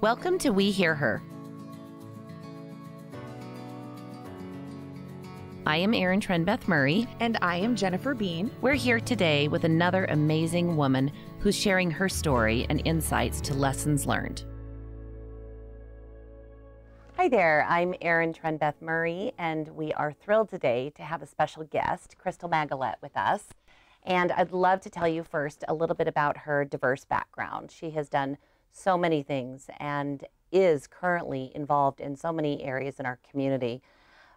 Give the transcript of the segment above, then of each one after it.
Welcome to We Hear Her. I am Erin Trenbeth Murray. And I am Jennifer Bean. We're here today with another amazing woman who's sharing her story and insights to lessons learned. Hi there, I'm Erin Trenbeth Murray, and we are thrilled today to have a special guest, Crystal Maggelet, with us. And I'd love to tell you first a little bit about her diverse background. She has done so many things and is currently involved in so many areas in our community.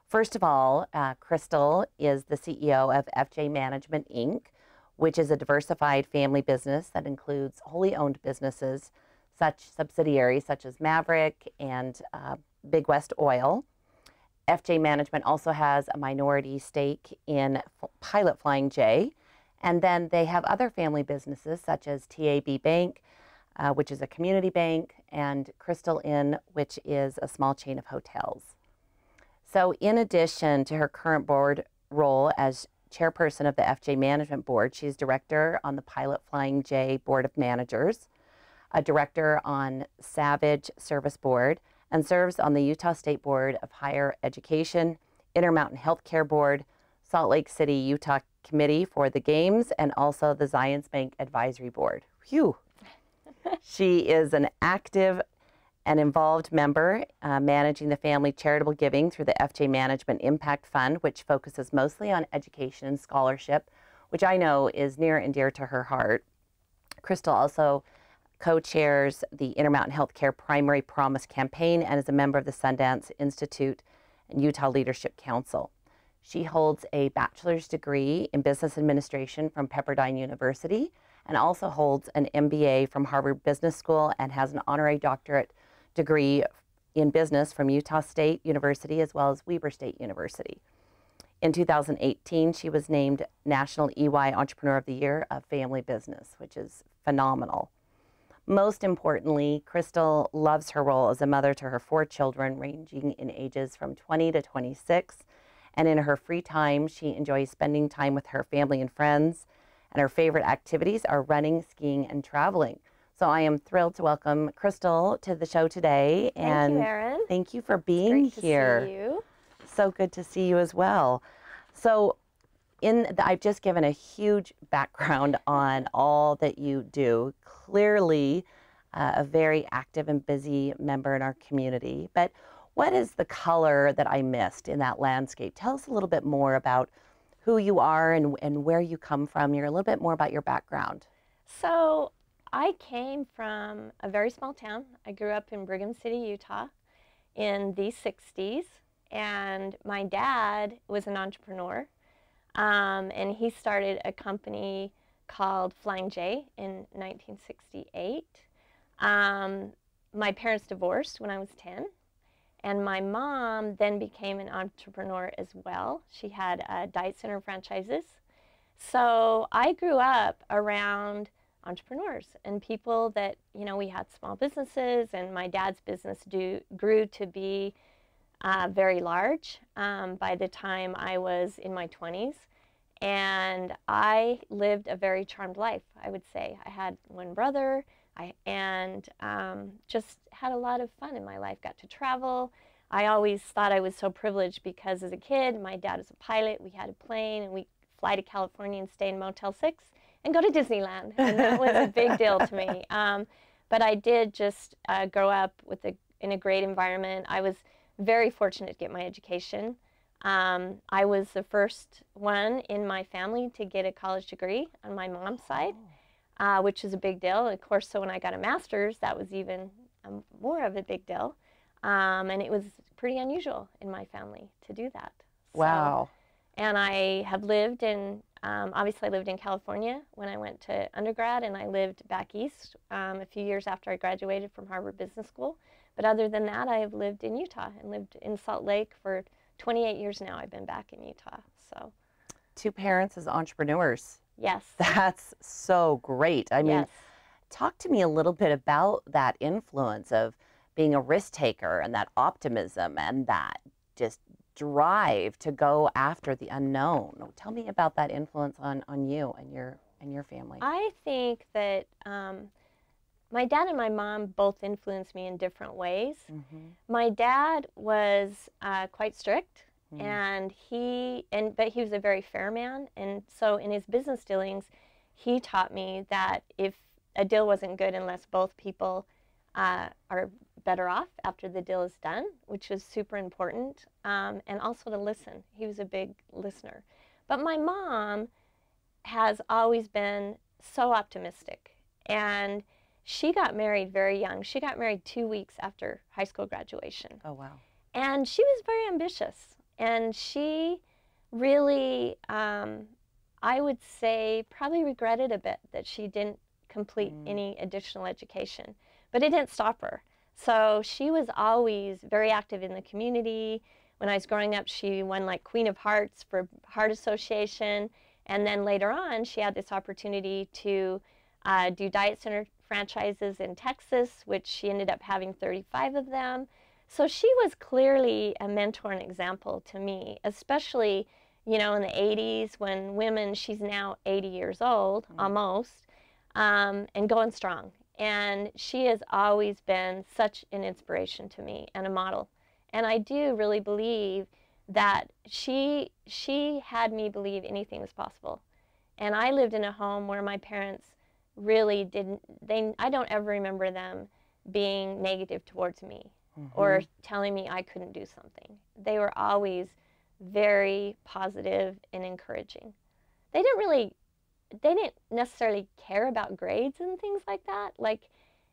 First of all, Crystal is the CEO of FJ Management, Inc., which is a diversified family business that includes wholly owned businesses, subsidiaries such as Maverick and Big West Oil. FJ Management also has a minority stake in Pilot Flying J, and then they have other family businesses such as TAB Bank, which is a community bank, and Crystal Inn, which is a small chain of hotels. So in addition to her current board role as chairperson of the FJ Management Board, she's director on the Pilot Flying J Board of Managers, a director on Savage Service Board, and serves on the Utah State Board of Higher Education, Intermountain Healthcare Board, Salt Lake City, Utah Committee for the Games, and also the Zions Bank Advisory Board. Phew. She is an active and involved member managing the family charitable giving through the FJ Management Impact Fund, which focuses mostly on education and scholarship, which I know is near and dear to her heart. Crystal also co-chairs the Intermountain Healthcare Primary Promise Campaign and is a member of the Sundance Institute and Utah Leadership Council. She holds a bachelor's degree in business administration from Pepperdine University and also holds an MBA from Harvard Business School and has an honorary doctorate degree in business from Utah State University as well as Weber State University. In 2018, she was named National EY Entrepreneur of the Year of Family Business, which is phenomenal. Most importantly, Crystal loves her role as a mother to her 4 children, ranging in ages from 20 to 26. And in her free time, she enjoys spending time with her family and friends. And her favorite activities are running, skiing, and traveling. So I am thrilled to welcome Crystal to the show today. Thank you, Erin. Thank you for being here. Great to see you. So good to see you as well. So I've just given a huge background on all that you do. Clearly a very active and busy member in our community. But what is the color that I missed in that landscape? Tell us a little bit more about who you are and where you come from. You're a little bit more about your background. So I came from a very small town. I grew up in Brigham City, Utah in the 60s. And my dad was an entrepreneur. And he started a company called Flying J in 1968. My parents divorced when I was 10. And my mom then became an entrepreneur as well. She had diet center franchises. So I grew up around entrepreneurs and people that, we had small businesses, and my dad's business grew to be very large by the time I was in my 20s. And I lived a very charmed life, I would say. I had one brother. Just had a lot of fun in my life, got to travel. I always thought I was so privileged because as a kid, my dad was a pilot, we had a plane, and we'd fly to California and stay in Motel 6 and go to Disneyland, and that was a big deal to me. But I did just grow up in a great environment. I was very fortunate to get my education. I was the first one in my family to get a college degree on my mom's side. Which is a big deal. Of course, so when I got a master's, that was even more of a big deal. And it was pretty unusual in my family to do that. Wow. And I have lived obviously I lived in California when I went to undergrad, and I lived back east a few years after I graduated from Harvard Business School. But other than that, I have lived in Utah and lived in Salt Lake for 28 years now. I've been back in Utah. So 2 parents as entrepreneurs. Yes. That's so great. I mean, yes. Talk to me a little bit about that influence of being a risk taker and that optimism and that just drive to go after the unknown. Tell me about that influence on you and your family. I think that my dad and my mom both influenced me in different ways. Mm-hmm. My dad was quite strict, Mm. but he was a very fair man, and so in his business dealings, he taught me that if a deal wasn't good unless both people are better off after the deal is done, which was super important, and also to listen. He was a big listener. But my mom has always been so optimistic, and she got married very young. She got married 2 weeks after high school graduation. Oh, wow. And she was very ambitious, and she really, I would say, probably regretted a bit that she didn't complete any additional education, but it didn't stop her. So she was always very active in the community. When I was growing up, she won like Queen of Hearts for Heart Association, and then later on, she had this opportunity to do Diet Center franchises in Texas, which she ended up having 35 of them. So she was clearly a mentor and example to me, especially, you know, in the 80s when women, she's now 80 years old, almost, and going strong. And she has always been such an inspiration to me and a model. And I do really believe that she had me believe anything was possible. And I lived in a home where my parents really didn't, I don't ever remember them being negative towards me or telling me I couldn't do something. They were always very positive and encouraging. They didn't necessarily care about grades and things like that,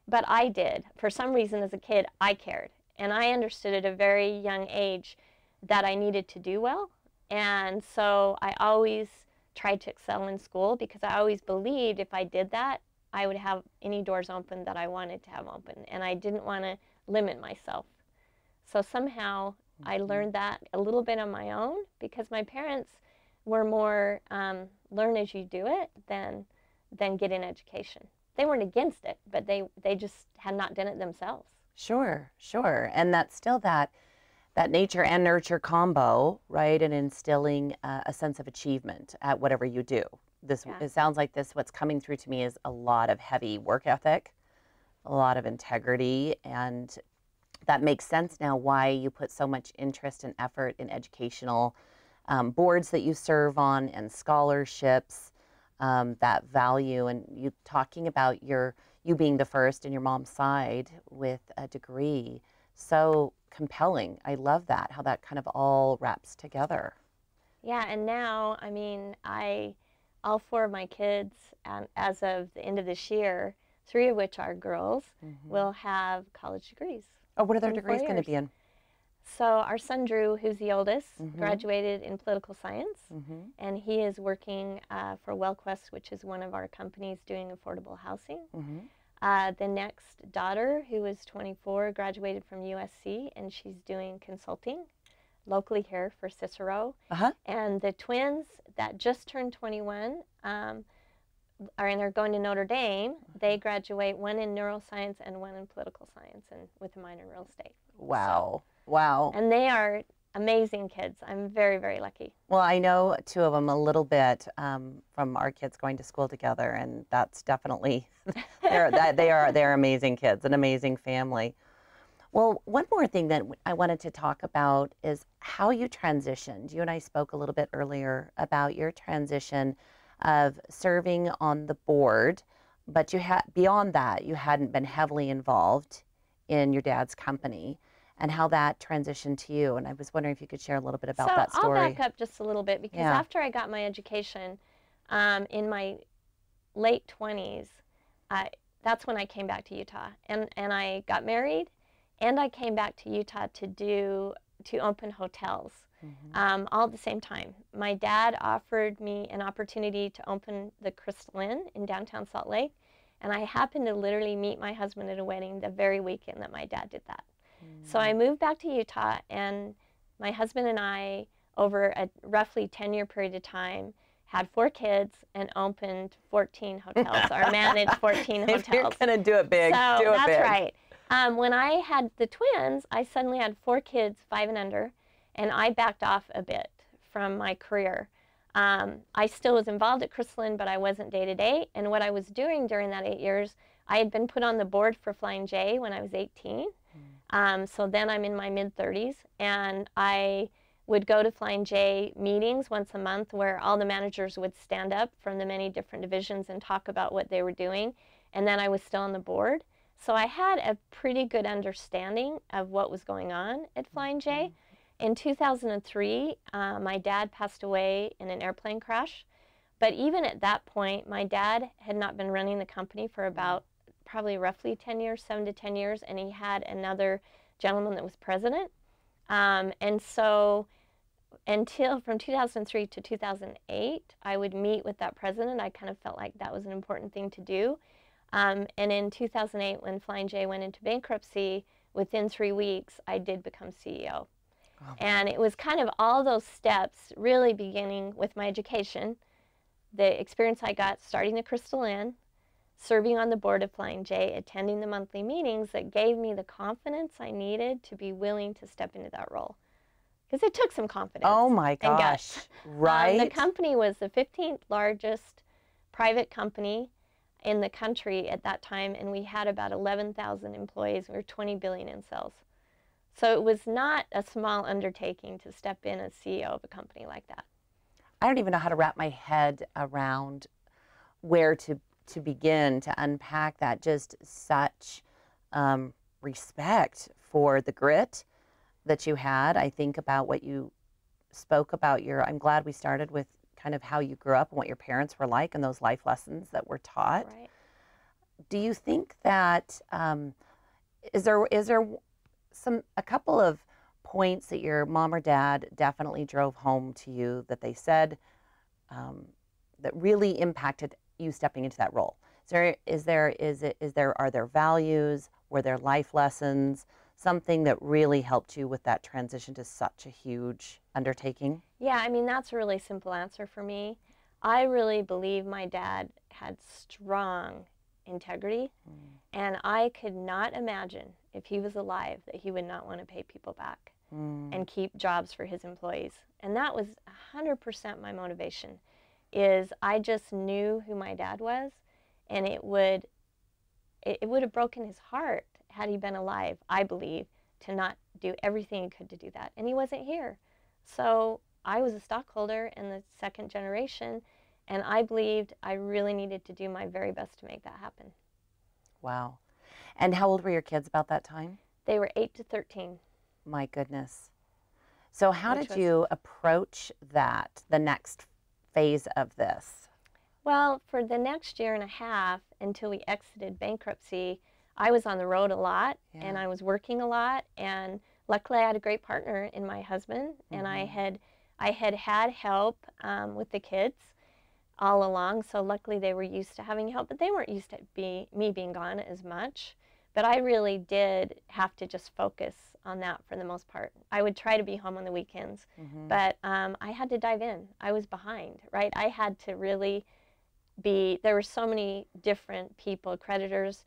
but I did. For some reason as a kid, I cared. And I understood at a very young age that I needed to do well. And so I always tried to excel in school because I always believed if I did that, I would have any doors open that I wanted to have open. And I didn't want to limit myself. So somehow I learned that a little bit on my own because my parents were more learn as you do it than get an education. They weren't against it, but they just had not done it themselves. Sure, sure. And that's still that nature and nurture combo, right? And instilling a sense of achievement at whatever you do. It sounds like what's coming through to me is a lot of heavy work ethic, a lot of integrity, and that makes sense now why you put so much interest and effort in educational boards that you serve on and scholarships, that value, and you talking about you being the first in your mom's side with a degree. So compelling. I love that, how that kind of all wraps together. Yeah, and now, I mean, all 4 of my kids, as of the end of this year, 3 of which are girls, will have college degrees. Oh, what are their degrees going to be in? So our son Drew, who's the oldest, graduated in political science, and he is working for WellQuest, which is one of our companies doing affordable housing. The next daughter, who is 24, graduated from USC, and she's doing consulting locally here for Cicero. And the twins that just turned 21 are going to Notre Dame. They graduate, one in neuroscience and one in political science, and with a minor in real estate. Wow. Wow. And they are amazing kids. I'm very, very lucky. Well, I know 2 of them a little bit from our kids going to school together, and that's definitely, they're amazing kids, an amazing family. Well, one more thing that I wanted to talk about is how you transitioned. You and I spoke a little bit earlier about your transition of serving on the board, but beyond that, you hadn't been heavily involved in your dad's company, and how that transitioned to you. And I was wondering if you could share a little bit about that story. I'll back up just a little bit because after I got my education in my late 20s, that's when I came back to Utah. And I got married, and I came back to Utah to open hotels all at the same time. My dad offered me an opportunity to open the Crystal Inn in downtown Salt Lake, and I happened to literally meet my husband at a wedding the very weekend that my dad did that. So I moved back to Utah, and my husband and I, over a roughly 10-year period of time, had 4 kids and opened 14 hotels, or managed 14 hotels. If you're going to do it big, so do it that's big. Right. When I had the twins, I suddenly had 4 kids, 5 and under, and I backed off a bit from my career. I still was involved at Crystal Inn, but I wasn't day-to-day, and what I was doing during that 8 years I had been put on the board for Flying J when I was 18. So then I'm in my mid-30s, and I would go to Flying J meetings once a month where all the managers would stand up from the many different divisions and talk about what they were doing, and then I was still on the board. So I had a pretty good understanding of what was going on at Flying J. In 2003, my dad passed away in an airplane crash, but even at that point, my dad had not been running the company for about probably roughly 10 years, 7 to 10 years, and he had another gentleman that was president. And so until from 2003 to 2008, I would meet with that president. I kind of felt like that was an important thing to do. And in 2008, when Flying J went into bankruptcy, within 3 weeks, I did become CEO. Oh. And it was kind of all those steps, really beginning with my education, the experience I got starting the Crystal Inn, serving on the board of Flying J, attending the monthly meetings, that gave me the confidence I needed to be willing to step into that role. Because it took some confidence. Oh my gosh, right? The company was the 15th largest private company in the country at that time, and we had about 11,000 employees. We were $20 billion in sales. So it was not a small undertaking to step in as CEO of a company like that. I don't even know how to wrap my head around where to begin to unpack that. Just such respect for the grit that you had. I think about what you spoke about I'm glad we started with kind of how you grew up and what your parents were like and those life lessons that were taught. Right. Do you think that, is there a couple of points that your mom or dad definitely drove home to you that they said that really impacted you stepping into that role? Are there values? Were there life lessons? Something that really helped you with that transition to such a huge undertaking? Yeah, I mean, that's a really simple answer for me. I really believe my dad had strong integrity, and I could not imagine if he was alive that he would not want to pay people back and keep jobs for his employees. And that was 100% my motivation, is I just knew who my dad was, and it would have broken his heart had he been alive, I believe, to not do everything he could to do that. And he wasn't here. So I was a stockholder in the second generation, and I believed I really needed to do my very best to make that happen. Wow. And how old were your kids about that time? They were 8 to 13. My goodness. So how did you approach that, the next phase of this? Well, for the next year and a half until we exited bankruptcy, I was on the road a lot, and I was working a lot, and luckily I had a great partner in my husband, and I had help with the kids all along, so luckily they were used to having help, but they weren't used to me being gone as much. But I really did have to just focus on that for the most part. I would try to be home on the weekends, but I had to dive in. I was behind, right? I had to really there were so many different people, creditors,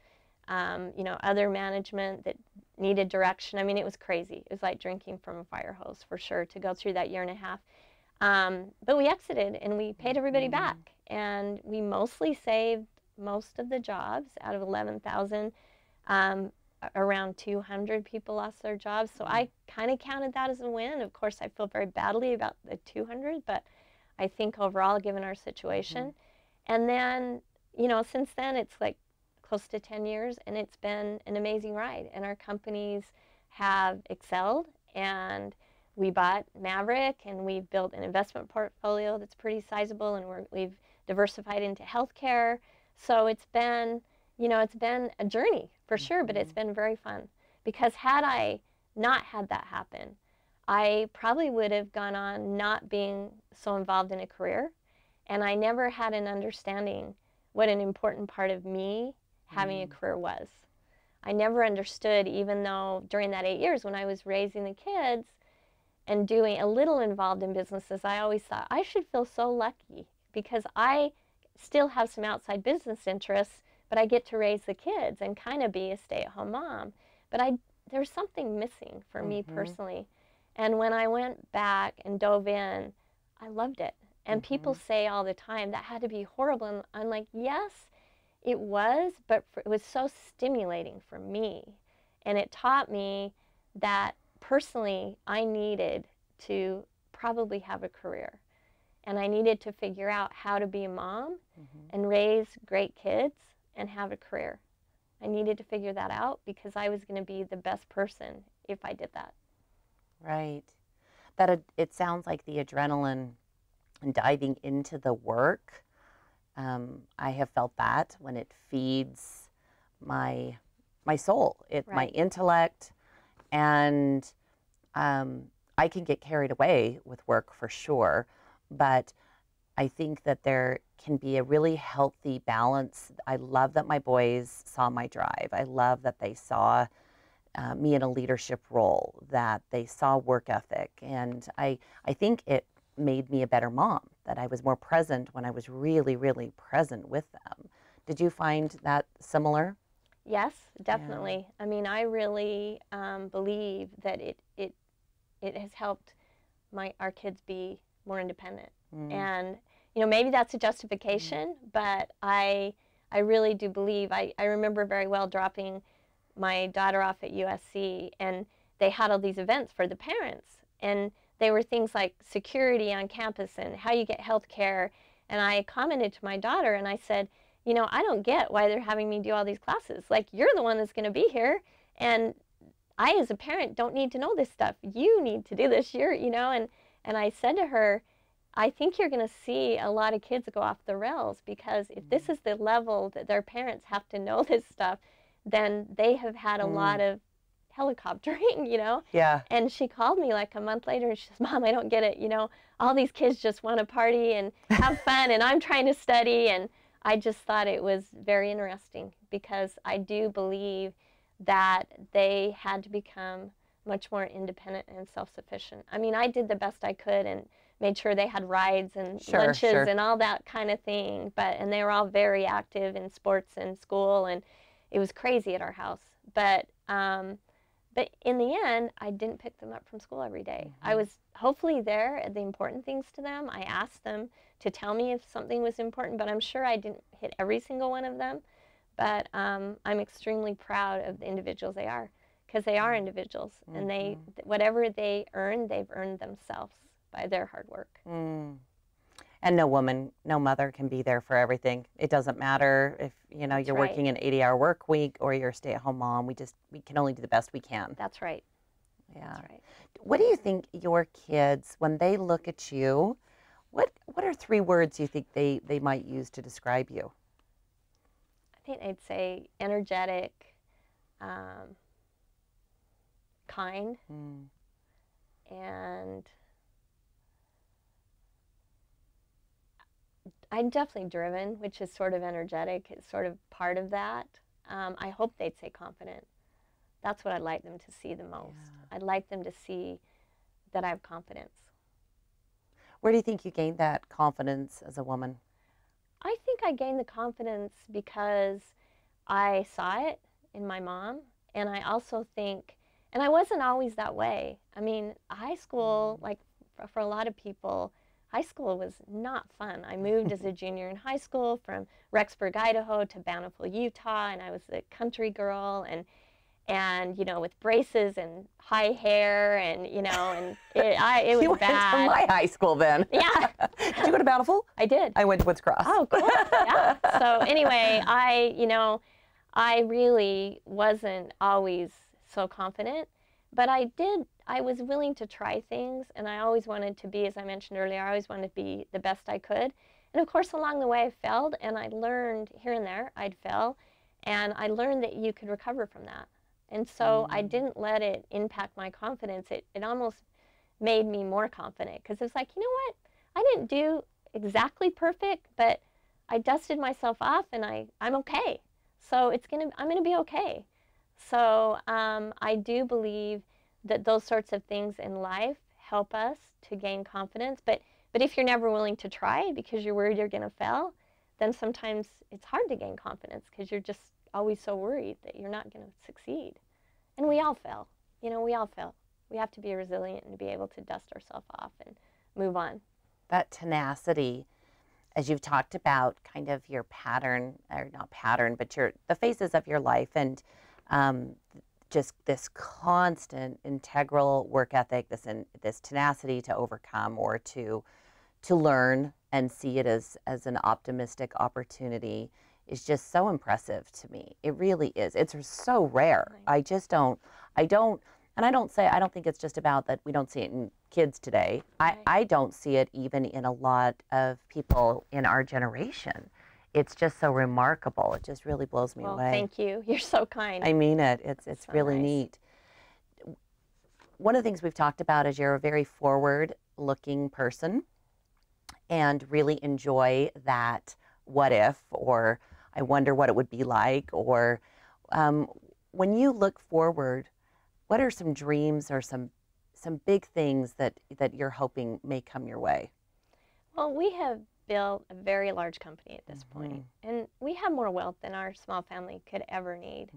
other management that needed direction. I mean, it was crazy. It was like drinking from a fire hose, for sure, to go through that year and a half. But we exited, and we paid everybody back, and we mostly saved most of the jobs. Out of 11,000, around 200 people lost their jobs, so I kind of counted that as a win. Of course, I feel very badly about the 200, but I think overall, given our situation. And then, since then, it's like close to 10 years, and it's been an amazing ride, and our companies have excelled, and we bought Maverick, and we've built an investment portfolio that's pretty sizable, and we've diversified into healthcare. So it's been, it's been a journey for sure, but it's been very fun, because had I not had that happen, I probably would have gone on not being so involved in a career, and I never had an understanding what an important part of me having a career was. I never understood, even though during that 8 years when I was raising the kids and doing a little involved in businesses, I always thought I should feel so lucky, because I still have some outside business interests, but I get to raise the kids and kind of be a stay-at-home mom. But there's something missing for me personally. And when I went back and dove in, I loved it. And people say all the time, that had to be horrible. And I'm like, yes, It was, but it was so stimulating for me. And it taught me that personally I needed to probably have a career. And I needed to figure out how to be a mom and raise great kids and have a career. I needed to figure that out because I was going to be the best person if I did that. Right. That it sounds like the adrenaline and diving into the work. I have felt that when it feeds my soul, my intellect, and I can get carried away with work for sure. But I think that there can be a really healthy balance. I love that my boys saw my drive. I love that they saw me in a leadership role, that they saw work ethic. And I think it made me a better mom, that I was more present when I was really, really present with them. Did you find that similar? Yes, definitely. Yeah. I mean, I really believe that it has helped our kids be more independent. And, you know, maybe that's a justification, but I really do believe, I remember very well dropping my daughter off at USC, and they had all these events for the parents, and they were things like security on campus and how you get health care. And I commented to my daughter and I said, you know, I don't get why they're having me do all these classes. Like, you're the one that's going to be here, and I as a parent don't need to know this stuff. You need to do this. You know, and I said to her, I think you're going to see a lot of kids go off the rails, because if this is the level that their parents have to know this stuff, then they have had a lot of helicoptering, you know? Yeah. And she called me like a month later and she says, Mom, I don't get it. You know, all these kids just want to party and have fun, and I'm trying to study. And I just thought it was very interesting, because I do believe that they had to become much more independent and self-sufficient. I mean, I did the best I could and made sure they had rides and lunches and all that kind of thing. And they were all very active in sports and school, and it was crazy at our house. But in the end, I didn't pick them up from school every day. I was hopefully there at the important things to them. I asked them to tell me if something was important, but I'm sure I didn't hit every single one of them. But I'm extremely proud of the individuals they are, because they are individuals, and they, whatever they earn, they've earned themselves by their hard work. And no woman, no mother can be there for everything. It doesn't matter if, you know, you're working an 80-hour work week or you're a stay-at-home mom. We can only do the best we can. That's right. Yeah. That's right. What do you think your kids, when they look at you, what are 3 words you think they might use to describe you? I think they'd say energetic, kind, and I'm definitely driven, which is sort of energetic. It's sort of part of that. I hope they'd say confident. That's what I'd like them to see the most. Yeah. I'd like them to see that I have confidence. Where do you think you gained that confidence as a woman? I think I gained the confidence because I saw it in my mom, and I also think, and I wasn't always that way. I mean, high school, like for a lot of people, high school was not fun. I moved as a junior in high school from Rexburg, Idaho to Bountiful, Utah, and I was a country girl, and you know, with braces and high hair, and you know, and it was you bad. You went to my high school then. Yeah. Did you go to Bountiful? I did. I went to Woods Cross. Oh, cool. Yeah. So anyway, I really wasn't always so confident, but I was willing to try things, and I always wanted to be, as I mentioned earlier, I always wanted to be the best I could. And of course, along the way I failed, and I learned here and there I'd fail, and I learned that you could recover from that. And so I didn't let it impact my confidence. It almost made me more confident, because it's like, you know what? I didn't do exactly perfect, but I dusted myself off, and I'm okay. So I'm gonna be okay. So I do believe that those sorts of things in life help us to gain confidence. But if you're never willing to try because you're worried you're gonna fail, then sometimes it's hard to gain confidence, because you're just always so worried that you're not gonna succeed. And we all fail. You know, we all fail. We have to be resilient and be able to dust ourselves off and move on. That tenacity. as you've talked about kind of your pattern, or not pattern, but the phases of your life, and just this constant integral work ethic, this tenacity to overcome or to learn and see it as an optimistic opportunity is just so impressive to me. It really is. It's so rare. Right. I don't think it's just about that we don't see it in kids today. Right. I don't see it even in a lot of people in our generation. It's just so remarkable. It just really blows me away. Thank you. You're so kind. I mean it. It's so really nice. neat. One of the things we've talked about is you're a very forward-looking person and really enjoy that what if, or I wonder what it would be like, or when you look forward, what are some dreams or some big things that you're hoping may come your way? Well, we have built a very large company at this point, and we have more wealth than our small family could ever need.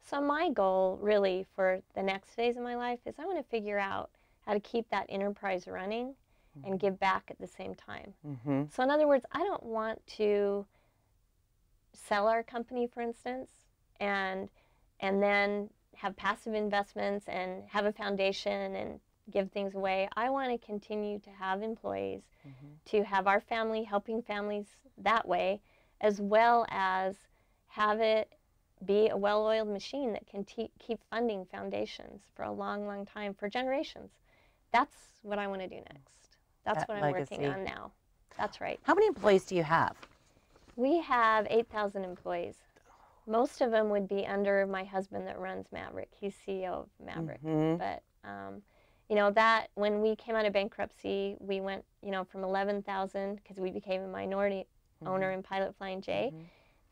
So my goal really for the next phase of my life is I want to figure out how to keep that enterprise running and give back at the same time. So in other words, I don't want to sell our company, for instance, and then have passive investments and have a foundation and give things away. I want to continue to have employees, to have our family helping families that way, as well as have it be a well-oiled machine that can keep funding foundations for a long, long time, for generations. That's what I want to do next. That's what I'm working on now. That's right. How many employees do you have? We have 8,000 employees. Most of them would be under my husband that runs Maverick. He's CEO of Maverick. But, you know, that when we came out of bankruptcy, we went, you know, from 11,000, because we became a minority owner in Pilot Flying J,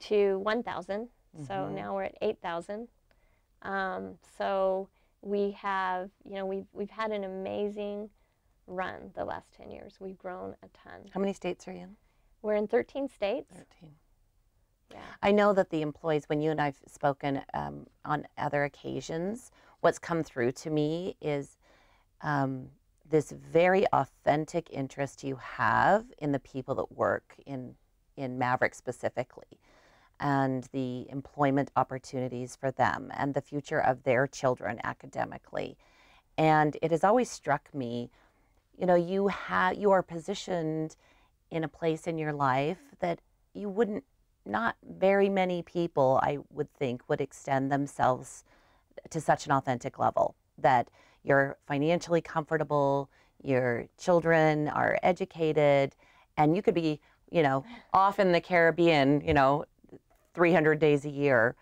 to 1,000. So now we're at 8,000. So we have, you know, we've had an amazing run the last 10 years. We've grown a ton. How many states are you in? We're in 13 states. 13. Yeah. I know that the employees, when you and I've spoken on other occasions, what's come through to me is this very authentic interest you have in the people that work in Maverick specifically, and the employment opportunities for them and the future of their children academically. And it has always struck me, you know, you are positioned in a place in your life that you wouldn't, not very many people, I would think, would extend themselves to such an authentic level, that you're financially comfortable, your children are educated, and you could be, you know, off in the Caribbean, you know, 300 days a year,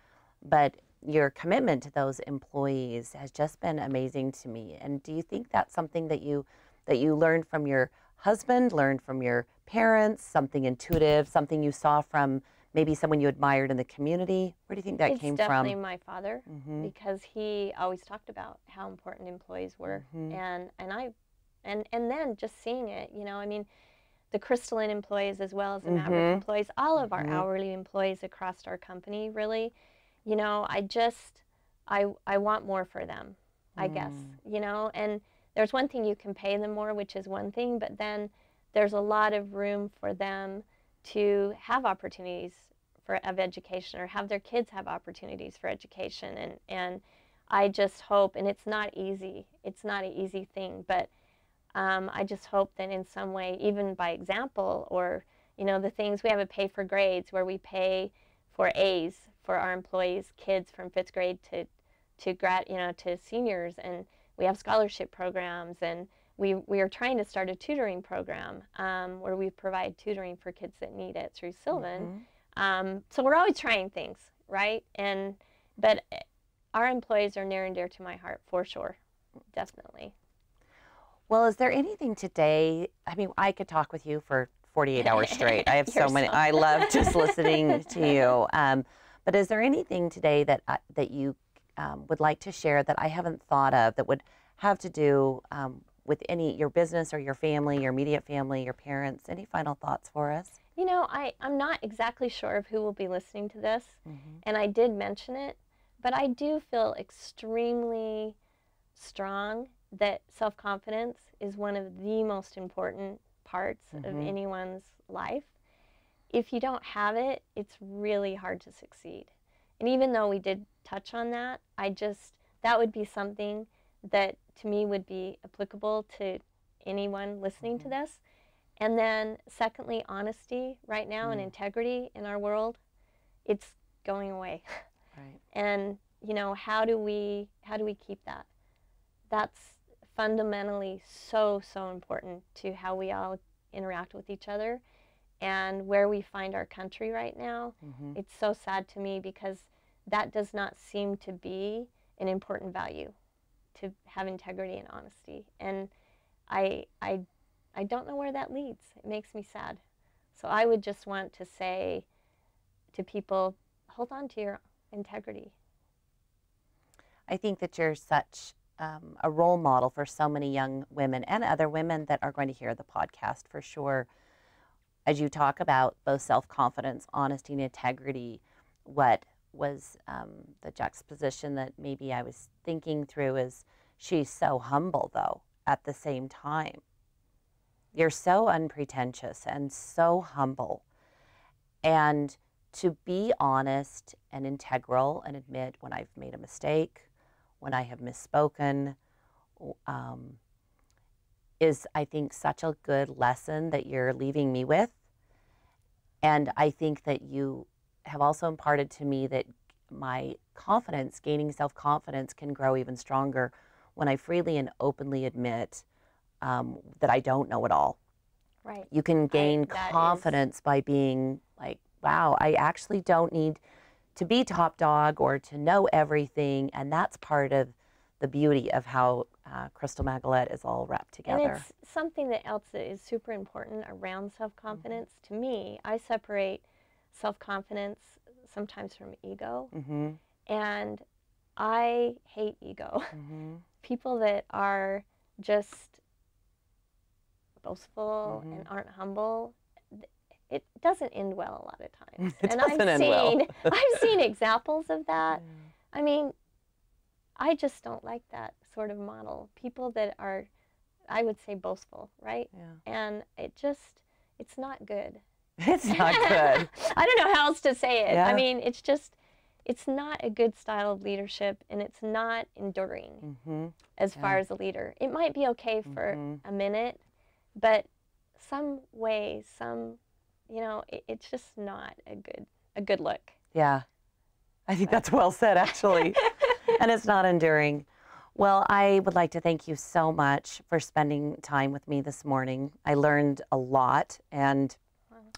but your commitment to those employees has just been amazing to me. And do you think that's something that you learned from your husband, learned from your parents, something intuitive, something you saw from maybe someone you admired in the community? Where do you think that came from? It's definitely my father, because he always talked about how important employees were, and then just seeing it, you know, I mean, the Crystalline employees as well as the Maverick employees, all of our hourly employees across our company, really, you know, I want more for them, I guess, you know, and there's one thing, you can pay them more, which is one thing, but then there's a lot of room for them to have opportunities of education, or have their kids have opportunities for education. And I just hope, and it's not easy, it's not an easy thing, but I just hope that in some way, even by example, or, you know, the things, we have a pay for grades where we pay for A's for our employees' kids from 5th grade to seniors, and we have scholarship programs, and we are trying to start a tutoring program where we provide tutoring for kids that need it through Sylvan. So we're always trying things, right? But our employees are near and dear to my heart, for sure, definitely. Well, is there anything today, I mean, I could talk with you for 48 hours straight. I have so many, I love just listening to you. But is there anything today that you would like to share that I haven't thought of, that would have to do with your business or your family, your immediate family, your parents? Any final thoughts for us? You know, I'm not exactly sure of who will be listening to this, and I did mention it, but I do feel extremely strong that self-confidence is one of the most important parts of anyone's life. if you don't have it, it's really hard to succeed. And even though we did touch on that, that would be something that to me would be applicable to anyone listening to this. And then secondly, honesty right now and integrity in our world, it's going away. Right. And you know, how do we keep that? That's fundamentally so important to how we all interact with each other and where we find our country right now. It's so sad to me because that does not seem to be an important value, to have integrity and honesty. And I don't know where that leads. It makes me sad. So I would just want to say to people, hold on to your integrity. I think that you're such a role model for so many young women and other women that are going to hear the podcast for sure. As you talk about both self-confidence, honesty, and integrity, what was the juxtaposition that maybe I was thinking through is she's so humble, though, at the same time. You're so unpretentious and so humble. And to be honest and integral and admit when I've made a mistake, when I have misspoken, is, I think, such a good lesson that you're leaving me with. And I think that you have also imparted to me that my confidence, gaining self-confidence, can grow even stronger when I freely and openly admit that I don't know it all. Right. You can gain confidence by being like, wow, I actually don't need to be top dog or to know everything. And that's part of the beauty of how Crystal Maggelet is all wrapped together. And it's something else that is super important around self-confidence. To me, I separate self-confidence sometimes from ego. And I hate ego. People that are just boastful and aren't humble, it doesn't end well a lot of times. And I've seen examples of that. I mean, I just don't like that sort of model. People that are, I would say, boastful, right? And it's not good. It's not good. I don't know how else to say it. Yeah. I mean, it's not a good style of leadership, and it's not enduring as far as a leader. It might be okay for a minute, but some way, you know, it's just not a good look. Yeah, I think that's well said, actually. And it's not enduring. Well, I would like to thank you so much for spending time with me this morning. I learned a lot and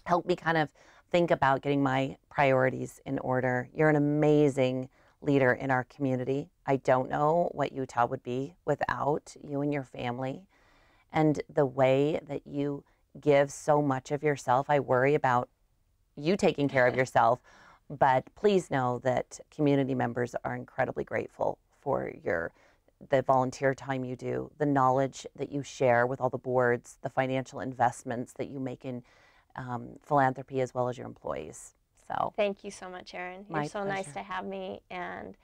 helped me kind of think about getting my priorities in order. You're an amazing leader in our community. I don't know what Utah would be without you and your family. And the way that you give so much of yourself, I worry about you taking care of yourself, but please know that community members are incredibly grateful for the volunteer time you do, the knowledge that you share with all the boards, the financial investments that you make in philanthropy as well as your employees. So thank you so much, Erin. You're so nice to have me, and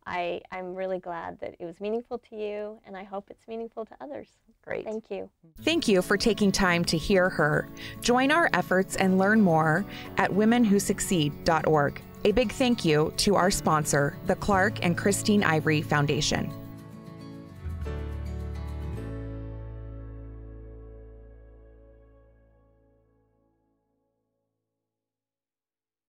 I'm really glad that it was meaningful to you, and I hope it's meaningful to others. Great. Thank you. Thank you for taking time to hear her. Join our efforts and learn more at womenwhosucceed.org. A big thank you to our sponsor, the Clark and Christine Ivory Foundation.